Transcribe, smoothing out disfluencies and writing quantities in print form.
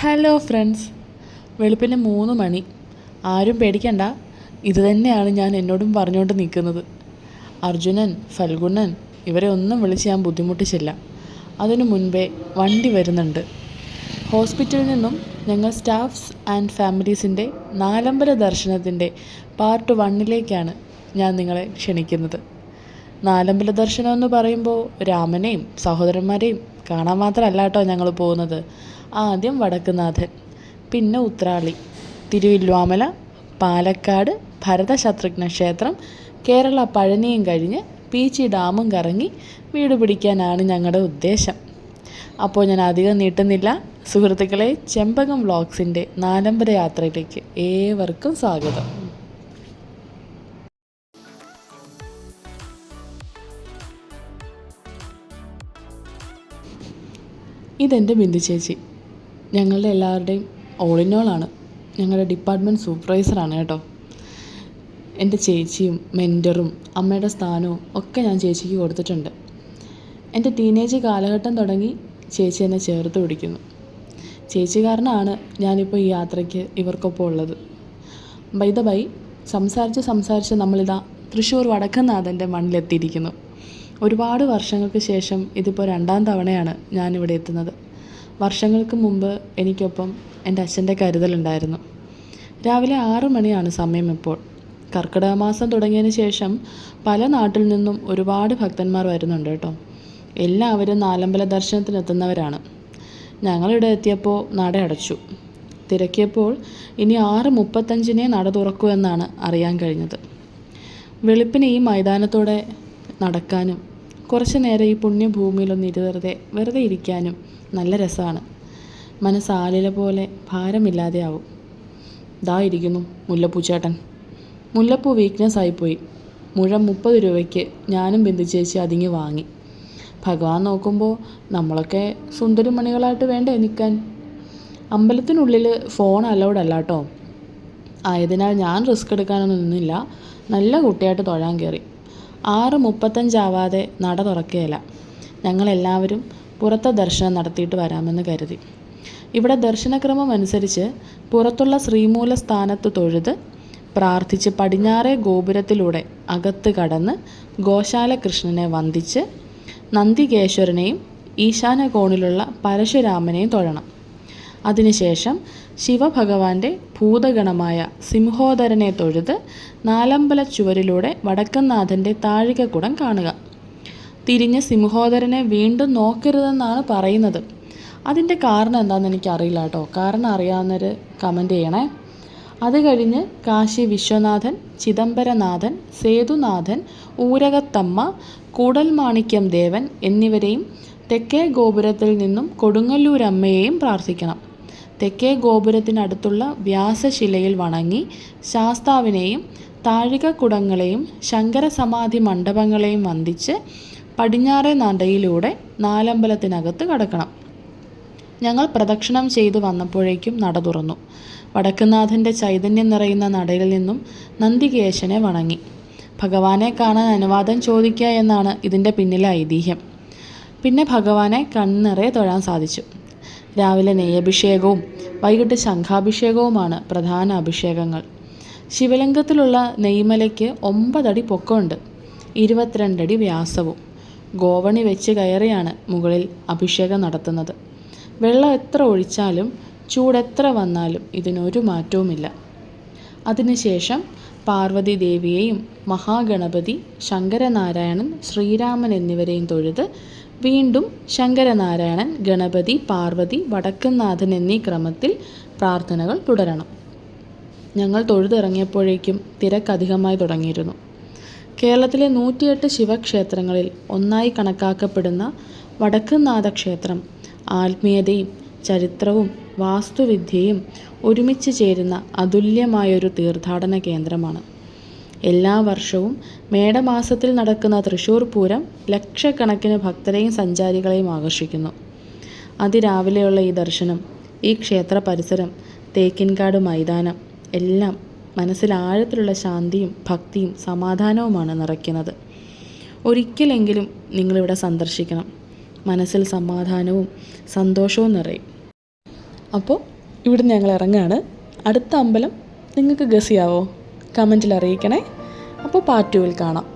Hello friends, വെളുപ്പിന് 3 മണി. ആരും പേടിക്കണ്ട, ഇത് തന്നെയാണ് ഞാൻ എന്നോടും പറഞ്ഞുകൊണ്ട് നിൽക്കുന്നത്. അർജുനൻ, ഫൽഗുണൻ ഇവരെ ഒന്നും വിളിച്ച് ഞാൻ ബുദ്ധിമുട്ടിച്ചില്ല. അതിനു മുൻപേ വണ്ടി വരുന്നുണ്ട്. ഹോസ്പിറ്റലിൽ നിന്നും ഞങ്ങൾ സ്റ്റാഫ്സ് ആൻഡ് ഫാമിലീസിൻ്റെ നാലമ്പല ദർശനത്തിൻ്റെ പാർട്ട് 1ലേക്കാണ് ഞാൻ നിങ്ങളെ ക്ഷണിക്കുന്നത്. നാലമ്പല ദർശനം എന്ന് പറയുമ്പോൾ രാമനെയും സഹോദരന്മാരെയും കാണാൻ മാത്രമല്ല കേട്ടോ ഞങ്ങൾ പോകുന്നത്. ആദ്യം വടക്കുന്നാഥൻ, പിന്നെ ഉത്രാളി, തിരുവില്വാമല, പാലക്കാട് ഭരതശത്രുഘ്ന ക്ഷേത്രം, കേരള പഴനിയും കഴിഞ്ഞ് പീച്ചി ഡാമും കറങ്ങി വീട് പിടിക്കാനാണ് ഞങ്ങളുടെ ഉദ്ദേശം. അപ്പോൾ ഞാൻ അധികം നീട്ടുന്നില്ല. സുഹൃത്തുക്കളെ, ചെമ്പകം വ്ളോഗ്സിൻ്റെ നാലമ്പല യാത്രയിലേക്ക് ഏവർക്കും സ്വാഗതം. ഇതെൻ്റെ ബിന്ദു ചേച്ചി, ഞങ്ങളുടെ എല്ലാവരുടെയും ഓൾ ഇൻ ഓളാണ്. ഞങ്ങളുടെ ഡിപ്പാർട്ട്മെൻറ്റ് സൂപ്പർവൈസറാണ് കേട്ടോ. എൻ്റെ ചേച്ചിയും മെൻറ്ററും അമ്മയുടെ സ്ഥാനവും ഒക്കെ ഞാൻ ചേച്ചിക്ക് കൊടുത്തിട്ടുണ്ട്. എൻ്റെ ടീനേജ് കാലഘട്ടം തുടങ്ങി ചേച്ചി എന്നെ ചേർത്ത് പിടിക്കുന്നു. ചേച്ചി കാരണമാണ് ഞാനിപ്പോൾ ഈ യാത്രയ്ക്ക് ഇവർക്കൊപ്പം ഉള്ളത്. ബൈ ദ ബൈ, സംസാരിച്ച് നമ്മളിതാ തൃശ്ശൂർ വടക്കുന്നാഥൻ്റെ മണ്ണിലെത്തിയിരിക്കുന്നു. ഒരുപാട് വർഷങ്ങൾക്ക് ശേഷം ഇതിപ്പോൾ 2ാം തവണയാണ് ഞാനിവിടെ എത്തുന്നത്. വർഷങ്ങൾക്ക് മുമ്പ് എനിക്കൊപ്പം എൻ്റെ അച്ഛൻ്റെ കരുതലുണ്ടായിരുന്നു. രാവിലെ 6 മണിയാണ് സമയം ഇപ്പോൾ. കർക്കിടക മാസം തുടങ്ങിയതിന് ശേഷം പല നാട്ടിൽ നിന്നും ഒരുപാട് ഭക്തന്മാർ വരുന്നുണ്ട് കേട്ടോ. എല്ലാവരും നാലമ്പല ദർശനത്തിനെത്തുന്നവരാണ്. ഞങ്ങളിവിടെ എത്തിയപ്പോൾ നട അടച്ചു. തിരക്കിയപ്പോൾ ഇനി 6:35 നട തുറക്കൂ എന്നാണ് അറിയാൻ കഴിഞ്ഞത്. വെളുപ്പിന് ഈ മൈതാനത്തോടെ നടക്കാനും കുറച്ച് നേരം ഈ പുണ്യഭൂമിയിലൊന്ന് വെറുതെ ഇരിക്കാനും നല്ല രസമാണ്. മനസ്സാലില പോലെ ഭാരമില്ലാതെയാവും. ദാ ഇരിക്കുന്നു മുല്ലപ്പൂ ചേട്ടൻ. മുല്ലപ്പൂ വീക്ക്നെസ് ആയിപ്പോയി. മുഴം 30 രൂപയ്ക്ക് ഞാനും ബിന്ദു ചേച്ചി അതിങ്ങി വാങ്ങി. ഭഗവാൻ നോക്കുമ്പോൾ നമ്മളൊക്കെ സുന്ദരിമണികളായിട്ട് വേണ്ടേ നിൽക്കാൻ. അമ്പലത്തിനുള്ളിൽ ഫോൺ അലൗഡ് അല്ല കേട്ടോ. ആയതിനാൽ ഞാൻ റിസ്ക് എടുക്കാനൊന്നും നിന്നില്ല. നല്ല കുട്ടിയായിട്ട് തൊഴാൻ കയറി. 6:35 ആവാതെ നട തുറക്കുകയില്ല. ഞങ്ങളെല്ലാവരും പുറത്തെ ദർശനം നടത്തിയിട്ട് വരാമെന്ന് കരുതി. ഇവിടെ ദർശനക്രമം അനുസരിച്ച് പുറത്തുള്ള ശ്രീമൂല സ്ഥാനത്ത് തൊഴുത് പ്രാർത്ഥിച്ച് പടിഞ്ഞാറേ ഗോപുരത്തിലൂടെ അകത്ത് കടന്ന് ഗോശാല കൃഷ്ണനെ വന്ദിച്ച് നന്ദികേശ്വരനെയും ഈശാന കോണിലുള്ള പരശുരാമനെയും തൊഴണം. അതിനുശേഷം ശിവഭഗവാന്റെ ഭൂതഗണമായ സിംഹോദരനെ തൊഴുത് നാലമ്പല ചുവരിലൂടെ വടക്കുന്നാഥൻ്റെ താഴികക്കുടം കാണുക. തിരിഞ്ഞ് സിംഹോദരനെ വീണ്ടും നോക്കരുതെന്നാണ് പറയുന്നത്. അതിൻ്റെ കാരണം എന്താണെന്ന് എനിക്കറിയില്ല കേട്ടോ. കാരണം അറിയാവുന്നവർ കമൻറ്റ് ചെയ്യണേ. അത് കഴിഞ്ഞ് കാശി വിശ്വനാഥൻ, ചിദംബരനാഥൻ, സേതുനാഥൻ, ഊരകത്തമ്മ, കൂടൽമാണിക്യം ദേവൻ എന്നിവരെയും തെക്കേ ഗോപുരത്തിൽ നിന്നും കൊടുങ്ങല്ലൂരമ്മയെയും പ്രാർത്ഥിക്കണം. തെക്കേ ഗോപുരത്തിനടുത്തുള്ള വ്യാസശിലയിൽ വണങ്ങി ശാസ്താവിനെയും താഴികക്കുടങ്ങളെയും ശങ്കരസമാധി മണ്ഡപങ്ങളെയും വന്ദിച്ച് പടിഞ്ഞാറേ നടയിലൂടെ നാലമ്പലത്തിനകത്ത് കടക്കണം. ഞങ്ങൾ പ്രദക്ഷിണം ചെയ്തു വന്നപ്പോഴേക്കും നട തുറന്നു. വടക്കുന്നാഥൻ്റെ ചൈതന്യം നിറയുന്ന നടയിൽ നിന്നും നന്ദികേശനെ വണങ്ങി. ഭഗവാനെ കാണാൻ അനുവാദം ചോദിക്കുക എന്നാണ് ഇതിൻ്റെ പിന്നിലെ ഐതിഹ്യം. പിന്നെ ഭഗവാനെ കണ്ണിറയെ തൊഴാൻ സാധിച്ചു. രാവിലെ നെയ്യഭിഷേകവും വൈകിട്ട് ശംഖാഭിഷേകവുമാണ് പ്രധാന അഭിഷേകങ്ങൾ. ശിവലിംഗത്തിലുള്ള നെയ്മലയ്ക്ക് 9 അടി പൊക്കമുണ്ട്, 22 അടി വ്യാസവും. ഗോവണി വെച്ച് കയറിയാണ് മുകളിൽ അഭിഷേകം നടത്തുന്നത്. വെള്ളം എത്ര ഒഴിച്ചാലും ചൂടെത്ര വന്നാലും ഇതിനൊരു മാറ്റവുമില്ല. അതിനുശേഷം പാർവതി ദേവിയെയും മഹാഗണപതി, ശങ്കരനാരായണൻ, ശ്രീരാമൻ എന്നിവരെയും തൊഴുത് വീണ്ടും ശങ്കരനാരായണൻ, ഗണപതി, പാർവതി, വടക്കുന്നാഥൻ എന്നീ ക്രമത്തിൽ പ്രാർത്ഥനകൾ തുടരണം. ഞങ്ങൾ തൊഴുതിറങ്ങിയപ്പോഴേക്കും തിരക്കധികമായി തുടങ്ങിയിരുന്നു. കേരളത്തിലെ 108 ശിവക്ഷേത്രങ്ങളിൽ ഒന്നായി കണക്കാക്കപ്പെടുന്ന വടക്കുന്നാഥ ക്ഷേത്രം ആത്മീയതയും ചരിത്രവും വാസ്തുവിദ്യയും ഒരുമിച്ച് ചേരുന്ന അതുല്യമായൊരു തീർത്ഥാടന കേന്ദ്രമാണ്. എല്ലാ വർഷവും മേടമാസത്തിൽ നടക്കുന്ന തൃശ്ശൂർ പൂരം ലക്ഷക്കണക്കിന് ഭക്തരെയും സഞ്ചാരികളെയും ആകർഷിക്കുന്നു. അതിരാവിലെയുള്ള ഈ ദർശനം, ഈ ക്ഷേത്ര പരിസരം, തേക്കിൻകാട് മൈതാനം എല്ലാം മനസ്സിൽ ആഴത്തിലുള്ള ശാന്തിയും ഭക്തിയും സമാധാനവുമാണ് നിറയ്ക്കുന്നത്. ഒരിക്കലെങ്കിലും നിങ്ങളിവിടെ സന്ദർശിക്കണം. മനസ്സിൽ സമാധാനവും സന്തോഷവും നിറയും. അപ്പോൾ ഇവിടുന്ന് ഞങ്ങൾ ഇറങ്ങുകയാണ്. അടുത്ത അമ്പലം നിങ്ങൾക്ക് ഗസ് ചെയ്യാവോ? കമൻറ്റിൽ അറിയിക്കണേ. അപ്പോൾ പാർട്ട് 2 കാണാം.